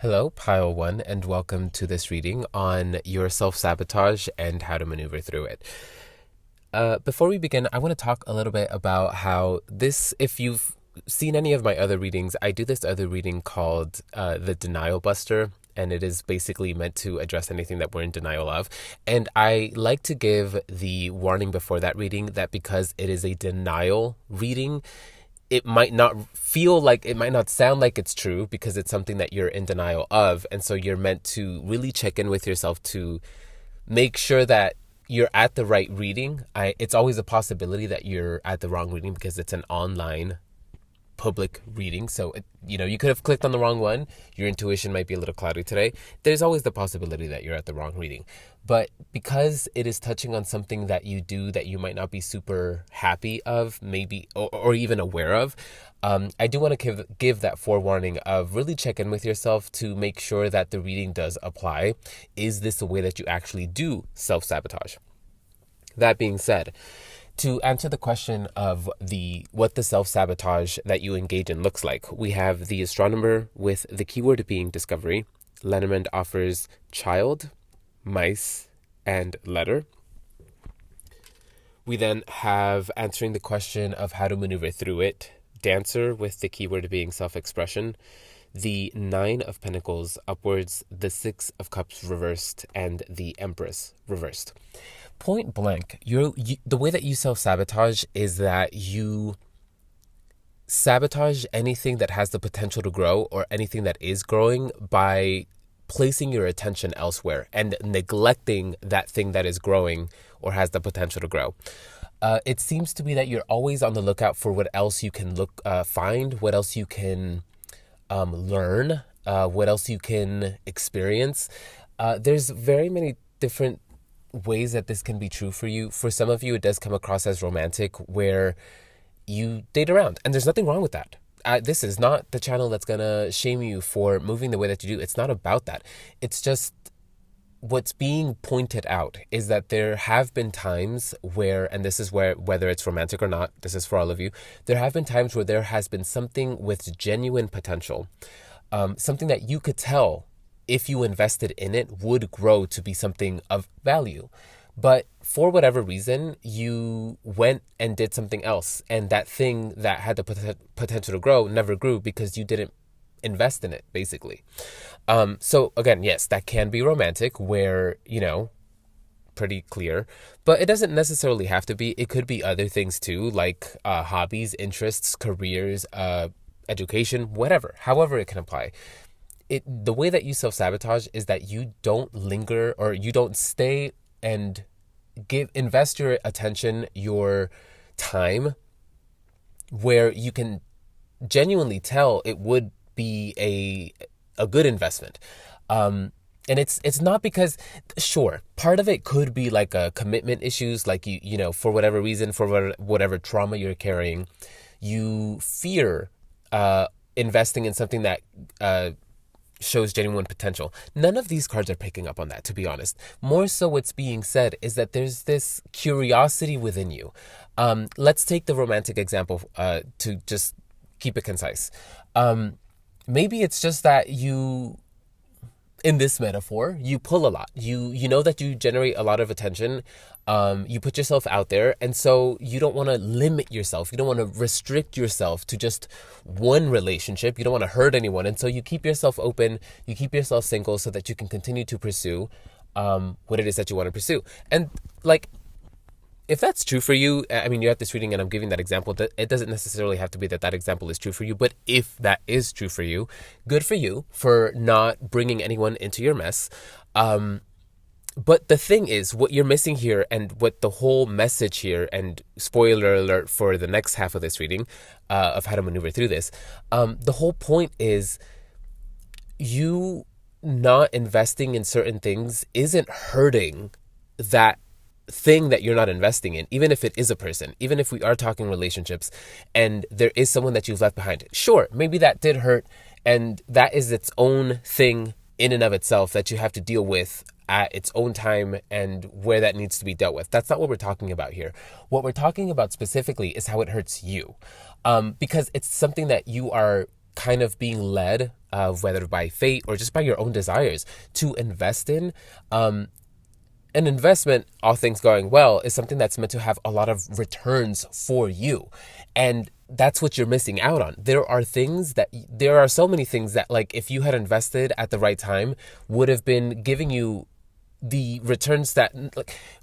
Hello, Pile 1, and welcome to this reading on your self-sabotage and how to maneuver through it. Before we begin, I want to talk a little bit about how if you've seen any of my other readings, I do this other reading called The Denial Buster, and it is basically meant to address anything that we're in denial of. And I like to give the warning before that reading that because it is a denial reading, it might not sound like it's true because it's something that you're in denial of. And so you're meant to really check in with yourself to make sure that you're at the right reading. It's always a possibility that you're at the wrong reading because it's an online public reading. So, you could have clicked on the wrong one. Your intuition might be a little cloudy today. There's always the possibility that you're at the wrong reading. But because it is touching on something that you do that you might not be super happy of, maybe, or even aware of, I do want to give that forewarning of really check in with yourself to make sure that the reading does apply. Is this a way that you actually do self-sabotage? That being said, to answer the question of what the self-sabotage that you engage in looks like, we have the astronomer with the keyword being discovery. Lenormand offers child, mice, and letter. We then have answering the question of how to maneuver through it, dancer with the keyword being self-expression, the 9 of Pentacles upwards, the 6 of Cups reversed, and the Empress reversed. Point blank, the way that you self-sabotage is that you sabotage anything that has the potential to grow or anything that is growing by placing your attention elsewhere and neglecting that thing that is growing or has the potential to grow. It seems to be that you're always on the lookout for what else you can find, what else you can learn, what else you can experience. There's very many different ways that this can be true for you. For some of you, it does come across as romantic, where you date around, and there's nothing wrong with that. This is not the channel that's gonna shame you for moving the way that you do. It's not about that. It's just what's being pointed out is that there have been times where, and this is where, whether it's romantic or not, this is for all of you, there have been times where there has been something with genuine potential, something that you could tell if you invested in it would grow to be something of value. But for whatever reason, you went and did something else, and that thing that had the potential to grow never grew because you didn't invest in it, basically. So again, yes, that can be romantic, where, pretty clear, but it doesn't necessarily have to be. It could be other things too, like hobbies, interests, careers, education, whatever, however it can apply. The way that you self-sabotage is that you don't linger, or you don't stay and invest your attention, your time, where you can genuinely tell it would be a good investment. And it's not because, sure, part of it could be like a commitment issues, like for whatever reason, for whatever trauma you're carrying, you fear investing in something that shows genuine potential. None of these cards are picking up on that, to be honest. More so what's being said is that there's this curiosity within you. Let's take the romantic example to just keep it concise. Maybe it's just that you, in this metaphor, you pull a lot. You know that you generate a lot of attention. You put yourself out there, and so you don't want to limit yourself. You don't want to restrict yourself to just one relationship. You don't want to hurt anyone, and so you keep yourself open. You keep yourself single so that you can continue to pursue what it is that you want to pursue. And if that's true for you, I mean, you're at this reading and I'm giving that example. It doesn't necessarily have to be that example is true for you, but if that is true for you, good for you for not bringing anyone into your mess. But the thing is, what you're missing here, and what the whole message here, and spoiler alert for the next half of this reading, of how to maneuver through this, the whole point is you not investing in certain things isn't hurting that thing that you're not investing in, even if it is a person, even if we are talking relationships and there is someone that you've left behind. Sure, maybe that did hurt, and that is its own thing in and of itself that you have to deal with at its own time and where that needs to be dealt with. That's not what we're talking about here. What we're talking about specifically is how it hurts you, because it's something that you are kind of being led, whether by fate or just by your own desires, to invest in. An investment, all things going well, is something that's meant to have a lot of returns for you. And that's what you're missing out on. There are so many things that, like, if you had invested at the right time, would have been giving you the returns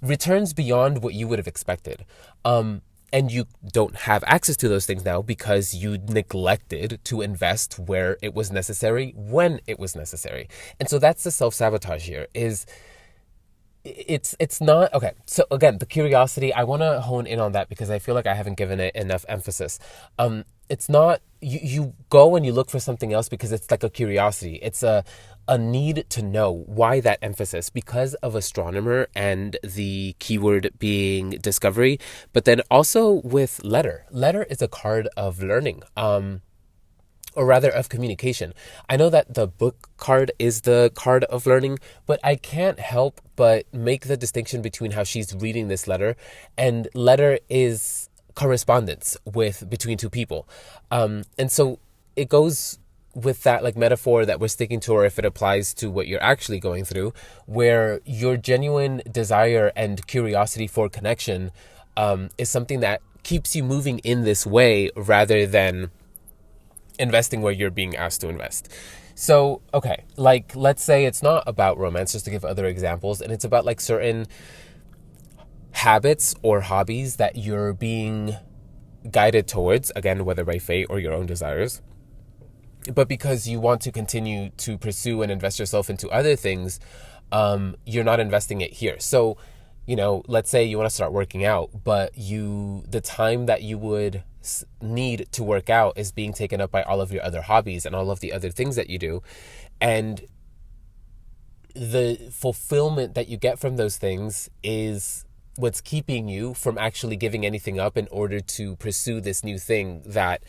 returns beyond what you would have expected. And you don't have access to those things now because you neglected to invest where it was necessary, when it was necessary. And so that's the self-sabotage here. It's not okay. So again, the curiosity, I want to hone in on that because I feel like I haven't given it enough emphasis. It's not you go and you look for something else because it's like a curiosity. It's a need to know. Why that emphasis? Because of astronomer and the keyword being discovery, but then also with letter. Letter is a card of learning. Or rather of communication. I know that the book card is the card of learning, but I can't help but make the distinction between how she's reading this letter, and letter is correspondence between two people. And so it goes with that like metaphor that we're sticking to, or if it applies to what you're actually going through, where your genuine desire and curiosity for connection is something that keeps you moving in this way rather than investing where you're being asked to invest. So, okay, like let's say it's not about romance, just to give other examples, and it's about like certain habits or hobbies that you're being guided towards, again, whether by fate or your own desires. But because you want to continue to pursue and invest yourself into other things, you're not investing it here. So, let's say you want to start working out, but the time that you would need to work out is being taken up by all of your other hobbies and all of the other things that you do. And the fulfillment that you get from those things is what's keeping you from actually giving anything up in order to pursue this new thing that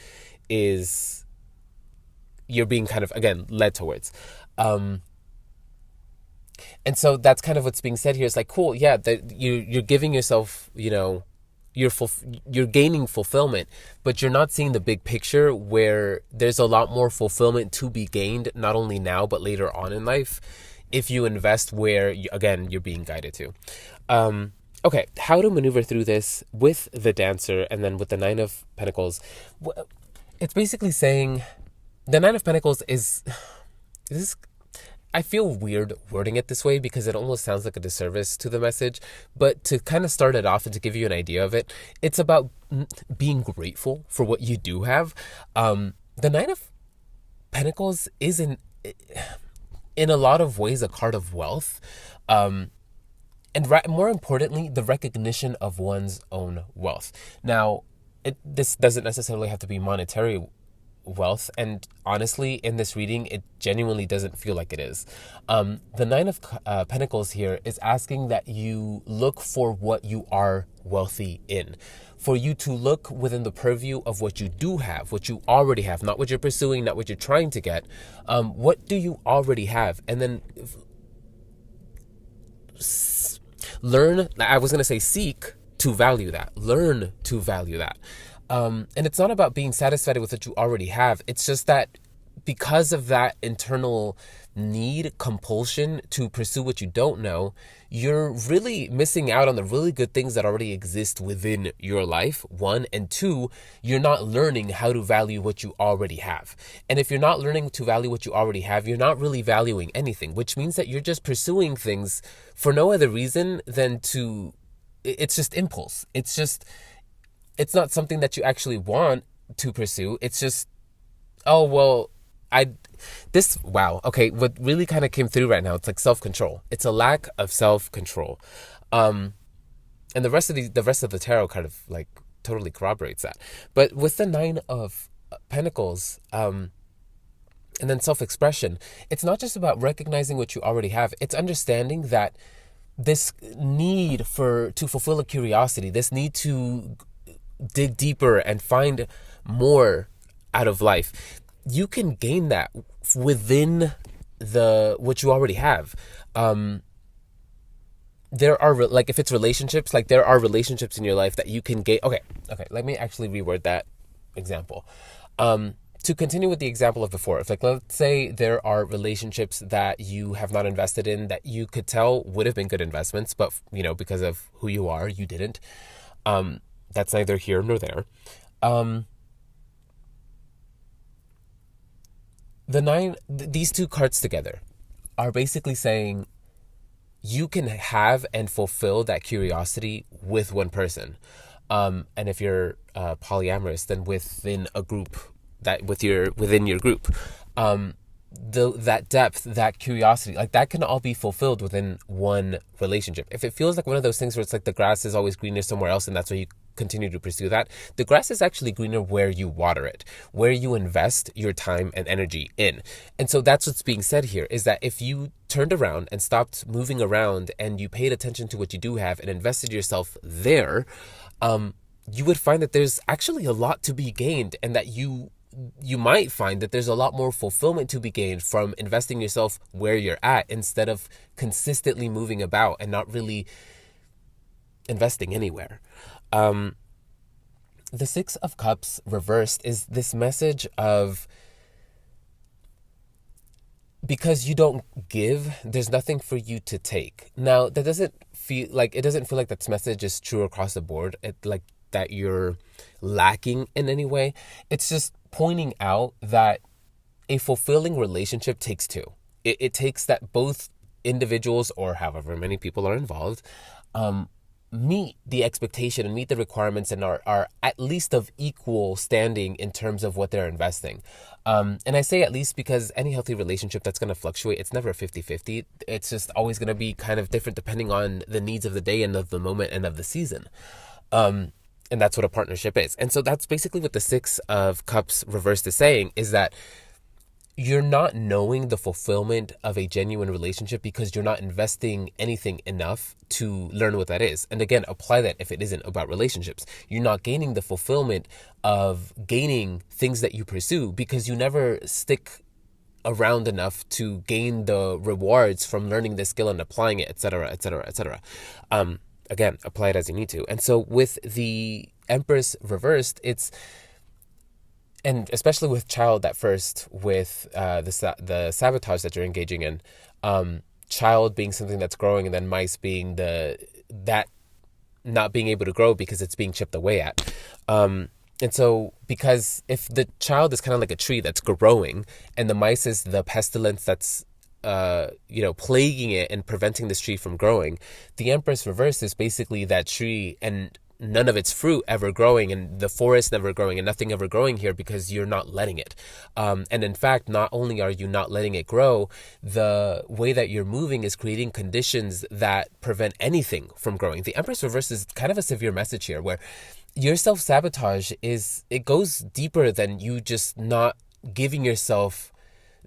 is you're being kind of, again, led towards. And so that's kind of what's being said here. It's like, cool, yeah, you're giving yourself, you're gaining fulfillment, but you're not seeing the big picture where there's a lot more fulfillment to be gained, not only now, but later on in life, if you invest where, you're being guided to. Okay, how to maneuver through this with the Dancer and then with the Nine of Pentacles. It's basically saying the Nine of Pentacles is I feel weird wording it this way because it almost sounds like a disservice to the message. But to kind of start it off and to give you an idea of it, it's about being grateful for what you do have. The Nine of Pentacles is in a lot of ways a card of wealth. And more importantly, the recognition of one's own wealth. Now, this doesn't necessarily have to be monetary wealth, and honestly, in this reading, it genuinely doesn't feel like it is. The Nine of Pentacles here is asking that you look for what you are wealthy in, for you to look within the purview of what you do have, what you already have, not what you're pursuing, not what you're trying to get. What do you already have? And then seek to value that. Learn to value that. And it's not about being satisfied with what you already have. It's just that because of that internal compulsion to pursue what you don't know, you're really missing out on the really good things that already exist within your life, one. And two, you're not learning how to value what you already have. And if you're not learning to value what you already have, you're not really valuing anything, which means that you're just pursuing things for no other reason than it's just impulse. It's not something that you actually want to pursue. It's just, wow. Okay, what really kind of came through right now, it's like self-control. It's a lack of self-control. And the rest of the tarot kind of like totally corroborates that. But with the Nine of Pentacles, and then self-expression, it's not just about recognizing what you already have. It's understanding that this need to fulfill a curiosity, this need to dig deeper and find more out of life, you can gain that within what you already have. There are if it's relationships, there are relationships in your life that you can gain. Okay, let me actually reword that example. to continue with the example of before, if like let's say there are relationships that you have not invested in that you could tell would have been good investments, but because of who you are, you didn't. That's neither here nor there. These two cards together are basically saying you can have and fulfill that curiosity with one person. And if you're polyamorous, then within a group, within your group, that depth, that curiosity, like that can all be fulfilled within one relationship. If it feels like one of those things where it's like the grass is always greener somewhere else and that's why you continue to pursue that, the grass is actually greener where you water it, where you invest your time and energy in. And so that's what's being said here, is that if you turned around and stopped moving around and you paid attention to what you do have and invested yourself there, you would find that there's actually a lot to be gained, and that you might find that there's a lot more fulfillment to be gained from investing yourself where you're at instead of consistently moving about and not really investing anywhere. The Six of Cups reversed is this message of, because you don't give, there's nothing for you to take. Now, that doesn't feel like, this message is true across the board. That you're lacking in any way. It's just pointing out that a fulfilling relationship takes two. It takes that both individuals, or however many people are involved, meet the expectation and meet the requirements and are at least of equal standing in terms of what they're investing. And I say at least because any healthy relationship that's going to fluctuate, it's never 50-50. It's just always going to be kind of different depending on the needs of the day and of the moment and of the season. And that's what a partnership is. And so that's basically what the Six of Cups reversed is saying, is that you're not knowing the fulfillment of a genuine relationship because you're not investing anything enough to learn what that is. And again, apply that if it isn't about relationships. You're not gaining the fulfillment of gaining things that you pursue because you never stick around enough to gain the rewards from learning the skill and applying it, etc., etc., etc. Again, apply it as you need to. And so with the Empress reversed, and especially with child at first, with the sabotage that you're engaging in, child being something that's growing, and then mice being that not being able to grow because it's being chipped away at. And so, because if the child is kind of like a tree that's growing, and the mice is the pestilence that's plaguing it and preventing this tree from growing, the Empress reverse is basically that tree and none of its fruit ever growing, and the forest never growing, and nothing ever growing here because you're not letting it. And in fact, not only are you not letting it grow, the way that you're moving is creating conditions that prevent anything from growing. The Empress reverse is kind of a severe message here, where your self-sabotage it goes deeper than you just not giving yourself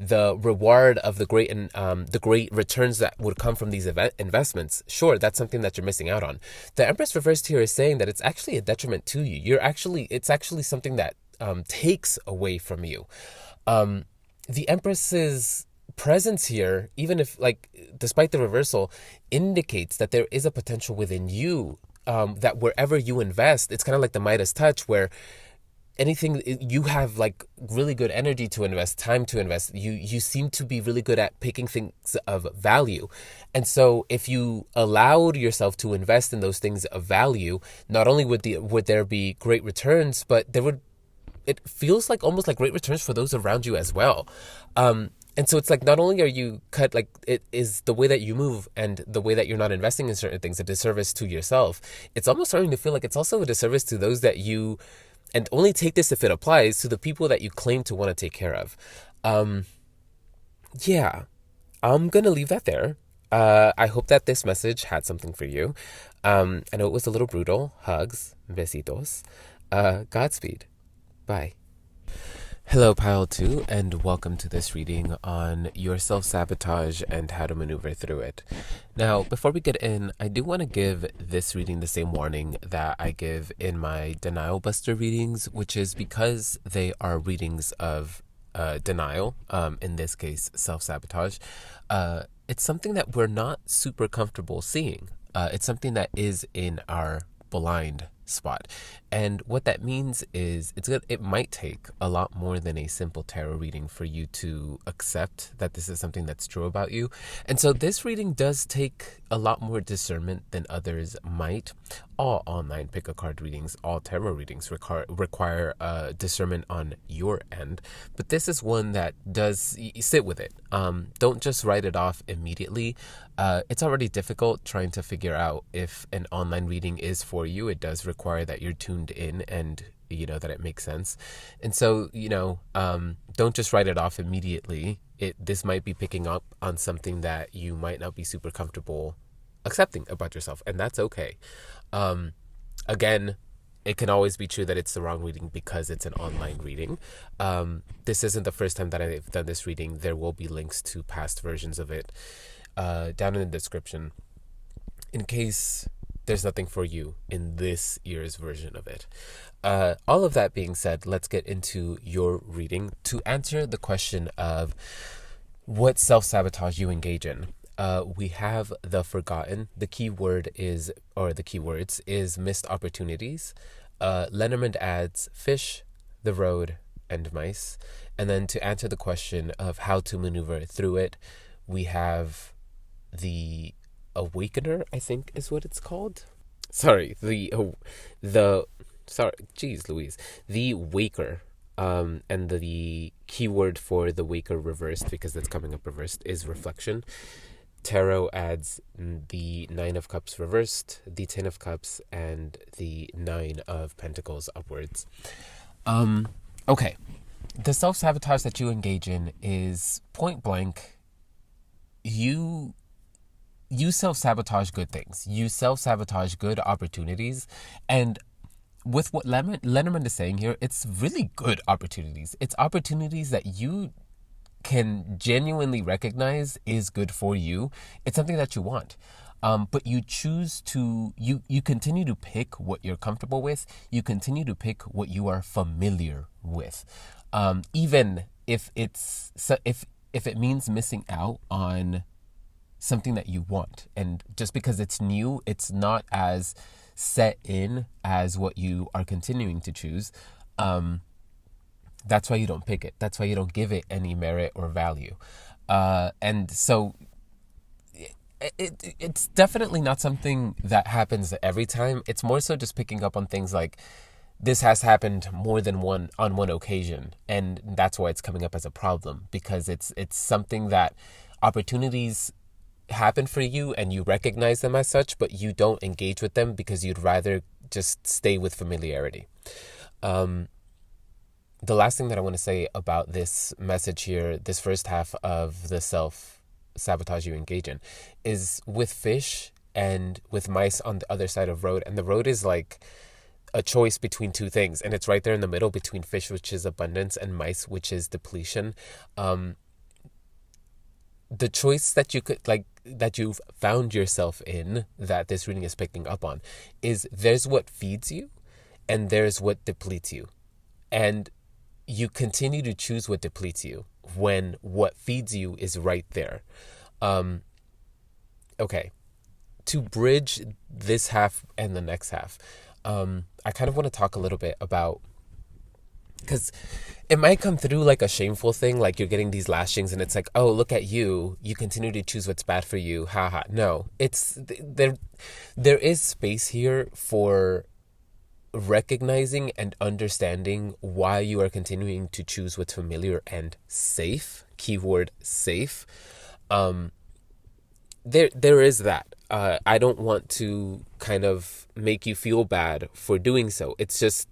the reward of the great returns that would come from these investments. Sure, that's something that you're missing out on. The Empress reversed here is saying that it's actually a detriment to you. It's actually something that takes away from you. The Empress's presence here, even if despite the reversal, indicates that there is a potential within you, that wherever you invest, it's kind of like the Midas touch, where anything you have really good energy to invest, time to invest, you seem to be really good at picking things of value. And so if you allowed yourself to invest in those things of value, not only would there be great returns, but it feels almost like great returns for those around you as well. And so it's not only are you cut, it is the way that you move and the way that you're not investing in certain things a disservice to yourself. It's almost starting to feel like it's also a disservice to those that you, and only take this if it applies, to the people that you claim to want to take care of. Yeah, I'm going to leave that there. I hope that this message had something for you. I know it was a little brutal. Hugs. Besitos. Godspeed. Bye. Hello, Pile 2, and welcome to this reading on your self-sabotage and how to maneuver through it. Now, before we get in, I do want to give this reading the same warning that I give in my Denial Buster readings, which is because they are readings of denial, in this case, self-sabotage. It's something that we're not super comfortable seeing. It's something that is in our blind spot. And what that means is it might take a lot more than a simple tarot reading for you to accept that this is something that's true about you. And so this reading does take a lot more discernment than others might. All online pick a card readings, all tarot readings require discernment on your end. But this is one that does sit with it. Don't just write it off immediately. It's already difficult trying to figure out if an online reading is for you. It does require that you're tuned in and that it makes sense. And so don't just write it off immediately. This might be picking up on something that you might not be super comfortable accepting about yourself, and that's okay. Again, it can always be true that it's the wrong reading because it's an online reading. This isn't the first time that I've done this reading. There will be links to past versions of it down in the description in case there's nothing for you in this year's version of it. All of that being said, let's get into your reading. To answer the question of what self-sabotage you engage in, we have the forgotten. The keywords is missed opportunities. Lenormand adds fish, the road, and mice. And then to answer the question of how to maneuver through it, we have the awakener, I think is what it's called. The waker. And the keyword for the waker reversed, because that's coming up reversed, is reflection. Tarot adds the 9 of Cups reversed, the 10 of Cups, and the 9 of Pentacles upwards. Okay. The self-sabotage that you engage in is point blank. You self-sabotage good things. You self-sabotage good opportunities. And with what Lenormand is saying here, it's really good opportunities. It's opportunities that you can genuinely recognize is good for you. It's something that you want. But you choose to, you continue to pick what you're comfortable with. You continue to pick what you are familiar with. Even if it means missing out on something that you want. And just because it's new, it's not as set in as what you are continuing to choose. That's why you don't pick it. That's why you don't give it any merit or value. And so it's definitely not something that happens every time. It's more so just picking up on things like this has happened more than one occasion. And that's why it's coming up as a problem, because it's something that opportunities happen for you and you recognize them as such, but you don't engage with them because you'd rather just stay with familiarity. The last thing that I want to say about this message here, this first half of the self-sabotage you engage in, is with fish and with mice on the other side of road. And the road is like a choice between two things. And it's right there in the middle between fish, which is abundance, and mice, which is depletion. The choice that you've found yourself in, that this reading is picking up on, is there's what feeds you and there's what depletes you. And you continue to choose what depletes you when what feeds you is right there. Okay. To bridge this half and the next half, I kind of want to talk a little bit about, because it might come through like a shameful thing, like you're getting these lashings and it's like, oh, look at you continue to choose what's bad for you, haha. No, it's there is space here for recognizing and understanding why you are continuing to choose what's familiar and safe. Keyword safe. There is that. I don't want to kind of make you feel bad for doing so. It's just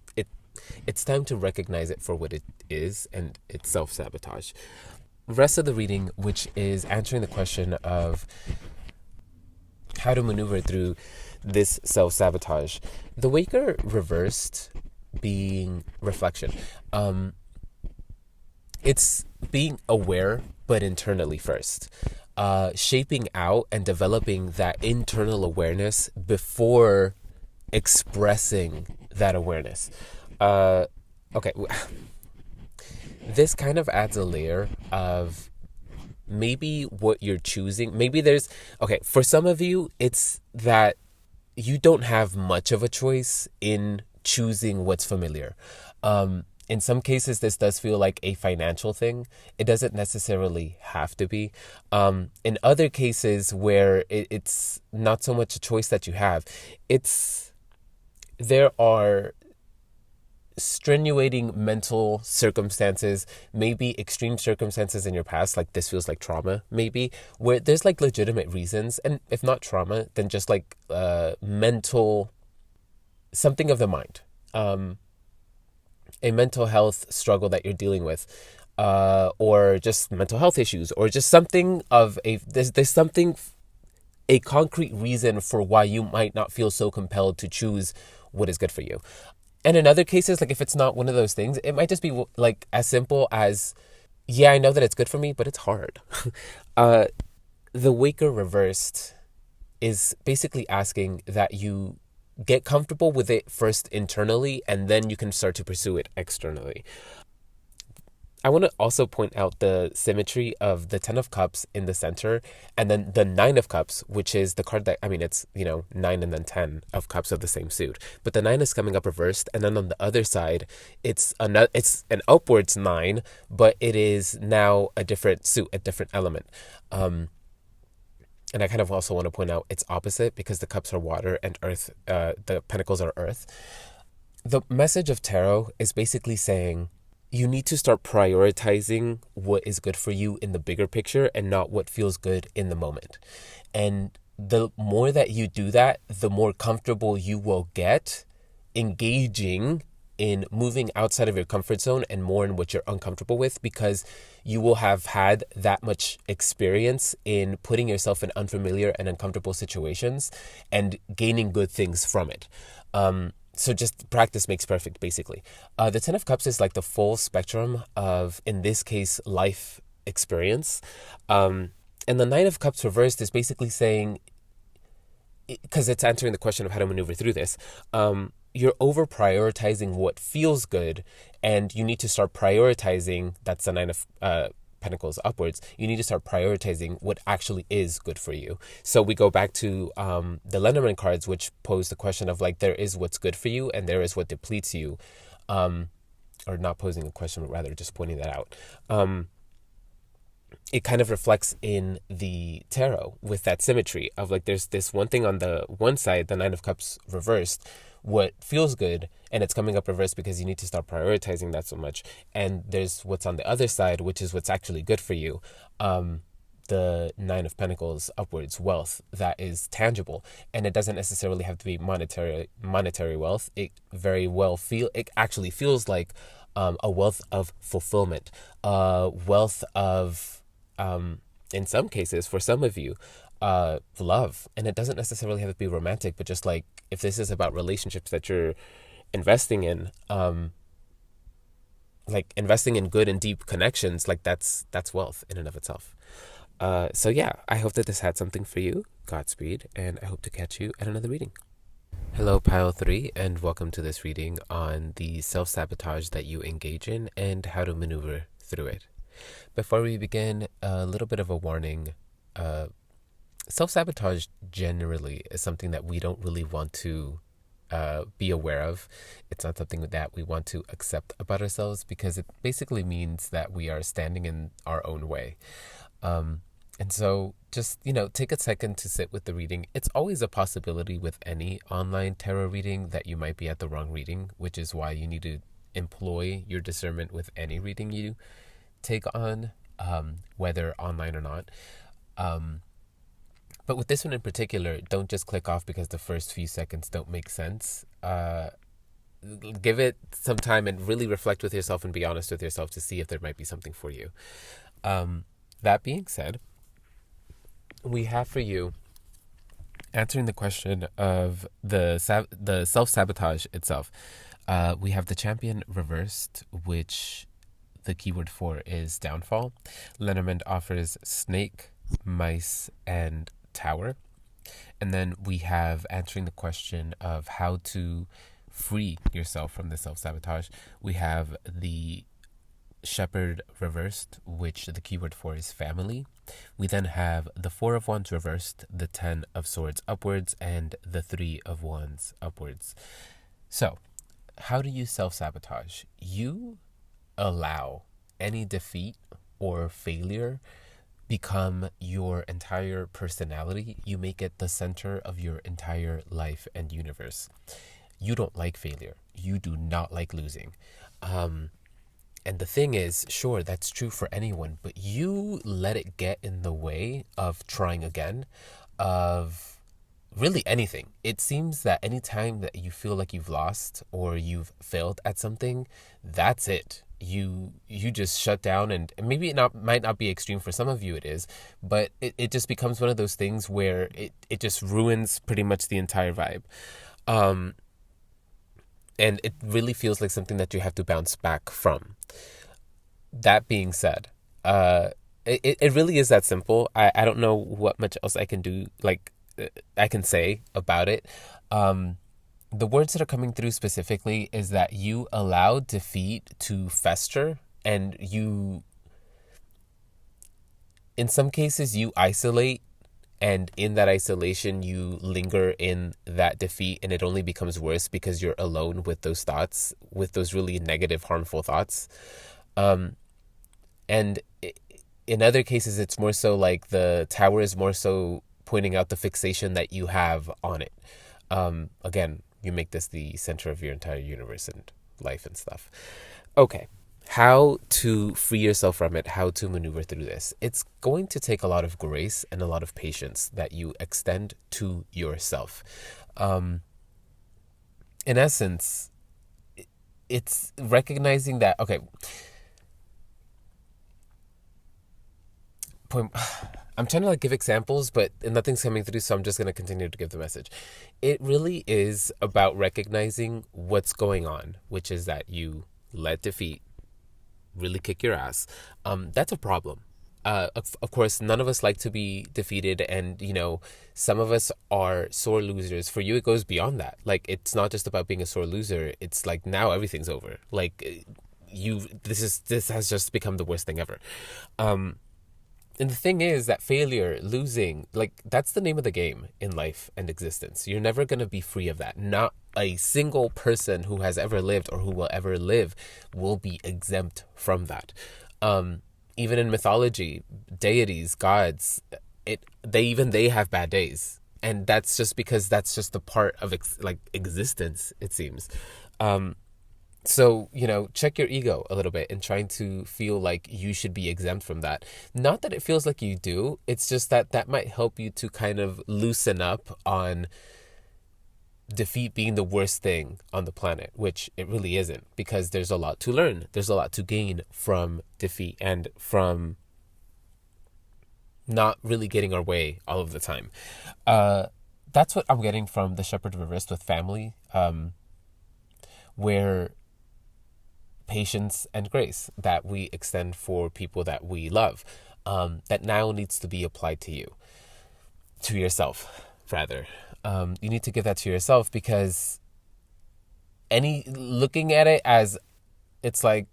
it's time to recognize it for what it is, and it's self-sabotage. Rest of the reading, which is answering the question of how to maneuver through this self-sabotage. The waker reversed being reflection. It's being aware, but internally first. Shaping out and developing that internal awareness before expressing that awareness. Okay. This kind of adds a layer of maybe what you're choosing. Maybe there's, okay, for some of you, it's that you don't have much of a choice in choosing what's familiar. In some cases, this does feel like a financial thing. It doesn't necessarily have to be. In other cases where it's not so much a choice that you have, there are strenuating mental circumstances, maybe extreme circumstances in your past, like this feels like trauma, maybe, where there's like legitimate reasons, and if not trauma, then just like mental, something of the mind, a mental health struggle that you're dealing with, or just mental health issues, or just something of there's something, a concrete reason for why you might not feel so compelled to choose what is good for you. And in other cases, like if it's not one of those things, it might just be like as simple as, yeah, I know that it's good for me, but it's hard. The Waker reversed is basically asking that you get comfortable with it first internally, and then you can start to pursue it externally. I want to also point out the symmetry of the 10 of Cups in the center, and then the 9 of Cups, which is the card that, I mean, it's, 9 and then 10 of Cups of the same suit. But the 9 is coming up reversed, and then on the other side, it's an upwards 9, but it is now a different suit, a different element. And I kind of also want to point out it's opposite because the cups are water and earth, the pentacles are earth. The message of tarot is basically saying you need to start prioritizing what is good for you in the bigger picture and not what feels good in the moment. And the more that you do that, the more comfortable you will get engaging in moving outside of your comfort zone and more in what you're uncomfortable with, because you will have had that much experience in putting yourself in unfamiliar and uncomfortable situations and gaining good things from it. So just practice makes perfect, basically. The 10 of Cups is like the full spectrum of, in this case, life experience. And the 9 of Cups reversed is basically saying, because it's answering the question of how to maneuver through this, you're over prioritizing what feels good, and you need to start prioritizing, that's the 9 of Pentacles upwards, you need to start prioritizing what actually is good for you. So we go back to the Lenormand cards, which pose the question of like, there is what's good for you and there is what depletes you, or not posing a question, but rather just pointing that out. It kind of reflects in the tarot with that symmetry of like, there's this one thing on the one side, the 9 of Cups reversed, what feels good, and it's coming up reversed because you need to start prioritizing that so much. And there's what's on the other side, which is what's actually good for you. The 9 of Pentacles upwards, wealth that is tangible, and it doesn't necessarily have to be monetary wealth. It very well it actually feels like a wealth of fulfillment, wealth of, in some cases, for some of you, love. And it doesn't necessarily have to be romantic, but just like, if this is about relationships that you're investing in, like investing in good and deep connections, like that's wealth in and of itself. So yeah, I hope that this had something for you. Godspeed, and I hope to catch you at another reading. Hello, Pile 3, and welcome to this reading on the self-sabotage that you engage in and how to maneuver through it. Before we begin, a little bit of a warning. Self-sabotage generally is something that we don't really want to be aware of. It's not something that we want to accept about ourselves, because it basically means that we are standing in our own way. And so just, take a second to sit with the reading. It's always a possibility with any online tarot reading that you might be at the wrong reading, which is why you need to employ your discernment with any reading you take on, whether online or not. But with this one in particular, don't just click off because the first few seconds don't make sense. Give it some time and really reflect with yourself and be honest with yourself to see if there might be something for you. That being said, we have for you answering the question of the self-sabotage itself. We have the Champion reversed, which the keyword for is downfall. Lenormand offers snake, mice, and tower. And then we have answering the question of how to free yourself from the self-sabotage. We have the Shepherd reversed, which the keyword for is family. We then have the Four of Wands reversed, the Ten of Swords upwards, and the Three of Wands upwards. So, how do you self-sabotage? You allow any defeat or failure become your entire personality. You make it the center of your entire life and universe. You don't like failure. You do not like losing. And the thing is, sure, that's true for anyone, but you let it get in the way of trying again, of really anything. It seems that anytime that you feel like you've lost or you've failed at something, that's it. You just shut down, and maybe might not be extreme for some of you, it is, but it just becomes one of those things where it just ruins pretty much the entire vibe. And it really feels like something that you have to bounce back from. That being said, it really is that simple. I don't know what much else I can do, I can say about it. The words that are coming through specifically is that you allow defeat to fester, and in some cases, you isolate, and in that isolation, you linger in that defeat, and it only becomes worse because you're alone with those thoughts, with those really negative, harmful thoughts. And in other cases, it's more so like the tower is more so pointing out the fixation that you have on it. Again, you make this the center of your entire universe and life and stuff. Okay. How to free yourself from it, how to maneuver through this. It's going to take a lot of grace and a lot of patience that you extend to yourself. In essence, it's recognizing that, okay, I'm trying to give examples, but nothing's coming through, so I'm just going to continue to give the message. It really is about recognizing what's going on, which is that you let defeat really kick your ass. That's a problem. Of course, none of us like to be defeated, and some of us are sore losers. For you, it goes beyond that. It's not just about being a sore loser. It's now everything's over. This has just become the worst thing ever. And the thing is that failure, losing, that's the name of the game in life and existence. You're never going to be free of that. Not a single person who has ever lived or who will ever live will be exempt from that. Even in mythology, deities, gods, they have bad days. And that's just because that's just the part of existence, it seems. So, check your ego a little bit and trying to feel like you should be exempt from that. Not that it feels like you do. It's just that might help you to kind of loosen up on defeat being the worst thing on the planet, which it really isn't, because there's a lot to learn. There's a lot to gain from defeat and from not really getting our way all of the time. That's what I'm getting from the Shepherd reversed with family, where patience and grace that we extend for people that we love, that now needs to be applied to yourself rather. You need to give that to yourself, because looking at it as it's that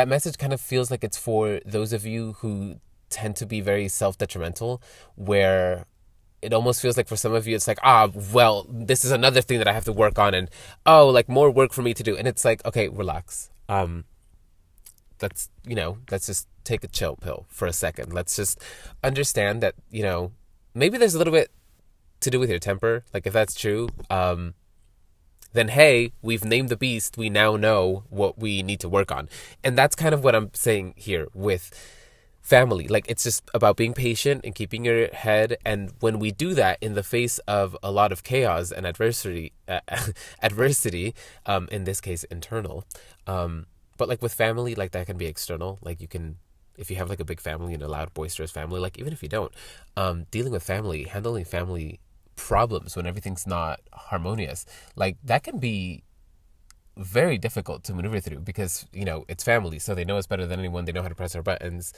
message kind of feels like it's for those of you who tend to be very self-detrimental, where it almost feels like for some of you, it's well, this is another thing that I have to work on, and more work for me to do. And it's okay, relax. Let's just take a chill pill for a second. Let's just understand that, maybe there's a little bit to do with your temper. If that's true, then hey, we've named the beast. We now know what we need to work on. And that's kind of what I'm saying here with family. It's just about being patient and keeping your head. And when we do that in the face of a lot of chaos and adversity, in this case, internal, but with family, that can be external. You can, if you have a big family and a loud, boisterous family, even if you don't, dealing with family, handling family problems when everything's not harmonious, that can be very difficult to maneuver through, because it's family, so they know us better than anyone. They know how to press our buttons.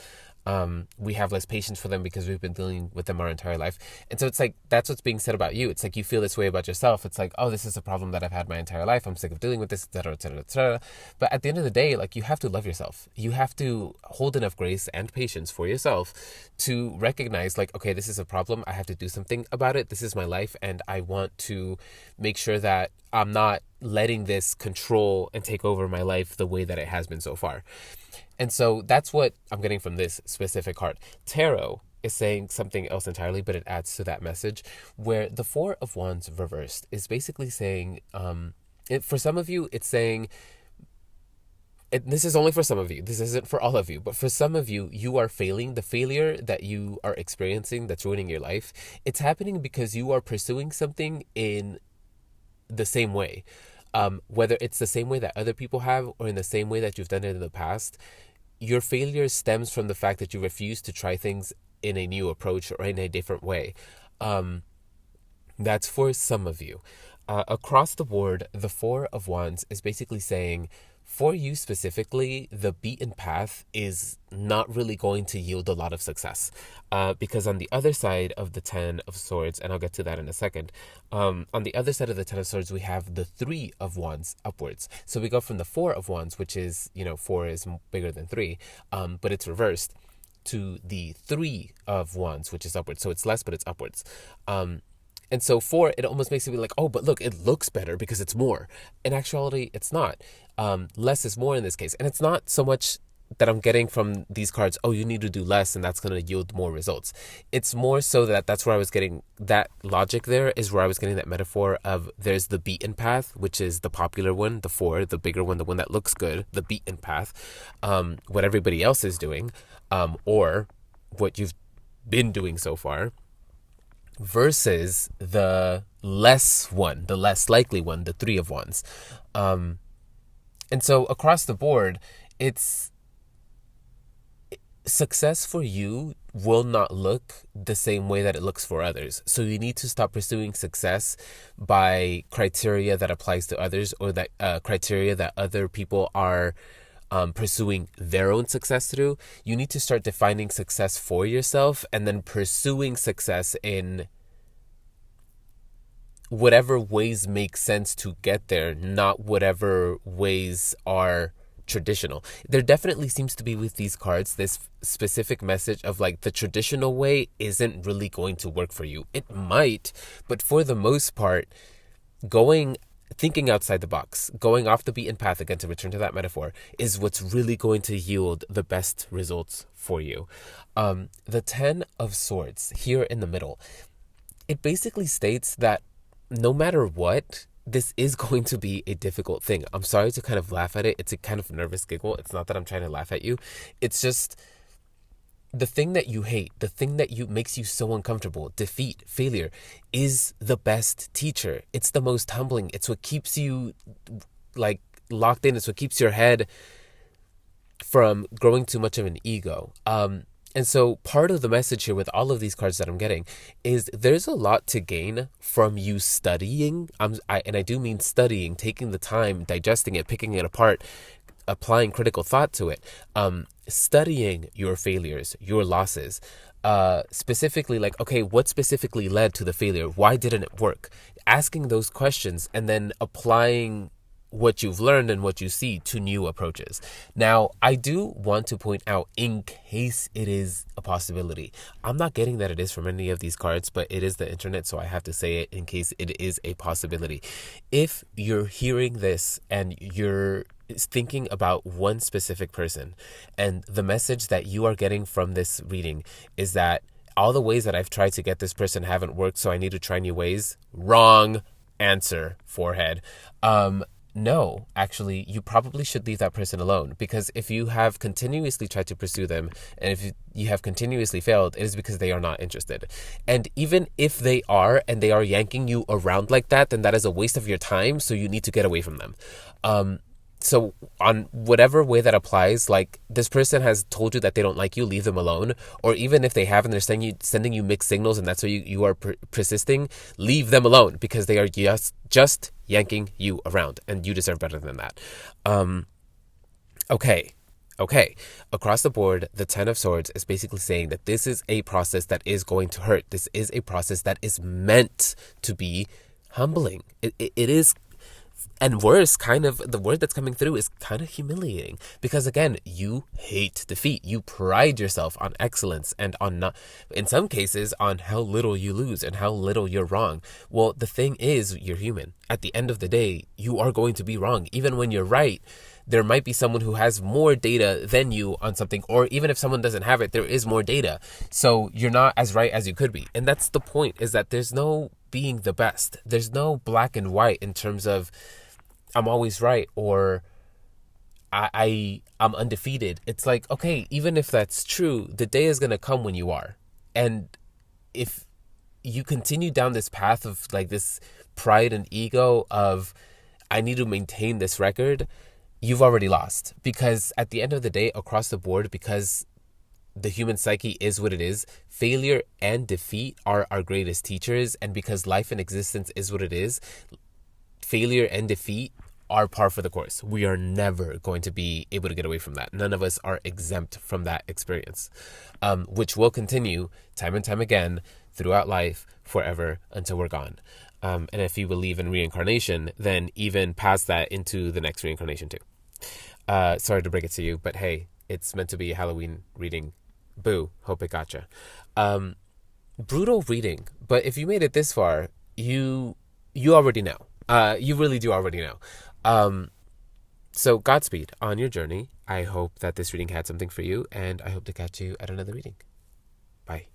We have less patience for them because we've been dealing with them our entire life. And so it's like, that's what's being said about you. It's like you feel this way about yourself. It's like, oh, this is a problem that I've had my entire life. I'm sick of dealing with this, etc., etc., etc. But at the end of the day, like, you have to love yourself. You have to hold enough grace and patience for yourself to recognize, like, okay, this is a problem. I have to do something about it. This is my life. And I want to make sure that I'm not letting this control and take over my life the way that it has been so far. And so that's what I'm getting from this specific card. Tarot is saying something else entirely, but it adds to that message, where the Four of Wands reversed is basically saying, for some of you, it's saying, this is only for some of you, this isn't for all of you, but for some of you, you are failing. The failure that you are experiencing that's ruining your life, it's happening because you are pursuing something in the same way. Whether it's the same way that other people have or in the same way that you've done it in the past, your failure stems from the fact that you refuse to try things in a new approach or in a different way. That's for some of you. Across the board, the Four of Wands is basically saying, for you specifically, the beaten path is not really going to yield a lot of success. Because on the other side of the Ten of Swords, and I'll get to that in a second, on the other side of the Ten of Swords, we have the Three of Wands upwards. So we go from the Four of Wands, which is, 4 is bigger than 3, but it's reversed, to the Three of Wands, which is upwards. So it's less, but it's upwards. And so 4, it almost makes it be like, oh, but look, it looks better because it's more. In actuality, it's not. Less is more in this case. And it's not so much that I'm getting from these cards, oh, you need to do less and that's going to yield more results. It's more so that that's where I was getting that logic. There is where I was getting that metaphor of, there's the beaten path, which is the popular one, the 4, the bigger one, the one that looks good, the beaten path, what everybody else is doing, or what you've been doing so far, versus the less one, the less likely one, the Three of Wands. And so across the board, it's success for you will not look the same way that it looks for others. So you need to stop pursuing success by criteria that applies to others, or that criteria that other people are pursuing their own success through. You need to start defining success for yourself and then pursuing success in whatever ways make sense to get there, not whatever ways are traditional. There definitely seems to be with these cards this specific message of, like, the traditional way isn't really going to work for you. It might, but for the most part, thinking outside the box, going off the beaten path, again, to return to that metaphor, is what's really going to yield the best results for you. The Ten of Swords here in the middle, it basically states that no matter what, this is going to be a difficult thing. I'm sorry to kind of laugh at it. It's a kind of nervous giggle. It's not that I'm trying to laugh at you. It's just the thing that you hate, the thing that makes you so uncomfortable, defeat, failure, is the best teacher. It's the most humbling. It's what keeps you, like, locked in. It's what keeps your head from growing too much of an ego. And so part of the message here with all of these cards that I'm getting is there's a lot to gain from you studying. And I do mean studying, taking the time, digesting it, picking it apart, applying critical thought to it, studying your failures, your losses, specifically, like, okay, what specifically led to the failure? Why didn't it work? Asking those questions and then applying what you've learned and what you see to new approaches. Now, I do want to point out, in case it is a possibility, I'm not getting that it is from any of these cards, but it is the internet, so I have to say it in case it is a possibility. If you're hearing this and you're thinking about one specific person, and the message that you are getting from this reading is that all the ways that I've tried to get this person haven't worked, so I need to try new ways. Wrong answer, forehead. No, actually, you probably should leave that person alone, because if you have continuously tried to pursue them and if you have continuously failed, it is because they are not interested. And even if they are, and they are yanking you around like that, then that is a waste of your time. So you need to get away from them. So on whatever way that applies, like, this person has told you that they don't like you, leave them alone. Or even if they have and they're sending you mixed signals and that's why you are persisting, leave them alone, because they are just yanking you around and you deserve better than that. Okay. Okay, across the board, the Ten of Swords is basically saying that this is a process that is going to hurt. This is a process that is meant to be humbling. It is, and worse, kind of, the word that's coming through is kind of humiliating. Because again, you hate defeat. You pride yourself on excellence and on not, in some cases, on how little you lose and how little you're wrong. Well, the thing is, you're human. At the end of the day, you are going to be wrong. Even when you're right, there might be someone who has more data than you on something, or even if someone doesn't have it, there is more data. So you're not as right as you could be. And that's the point, is that there's no being the best. There's no black and white in terms of I'm always right or I'm undefeated. It's like, okay, even if that's true, the day is going to come when you are. And if you continue down this path of like this pride and ego of I need to maintain this record, you've already lost. Because at the end of the day, across the board, because the human psyche is what it is, failure and defeat are our greatest teachers. And because life and existence is what it is, failure and defeat are par for the course. We are never going to be able to get away from that. None of us are exempt from that experience, which will continue time and time again throughout life forever until we're gone. And if you believe in reincarnation, then even past that into the next reincarnation too. Sorry to break it to you, but hey, it's meant to be a Halloween reading. Boo. Hope it gotcha. Brutal reading. But if you made it this far, you already know. You really do already know. So Godspeed on your journey. I hope that this reading had something for you, and I hope to catch you at another reading. Bye.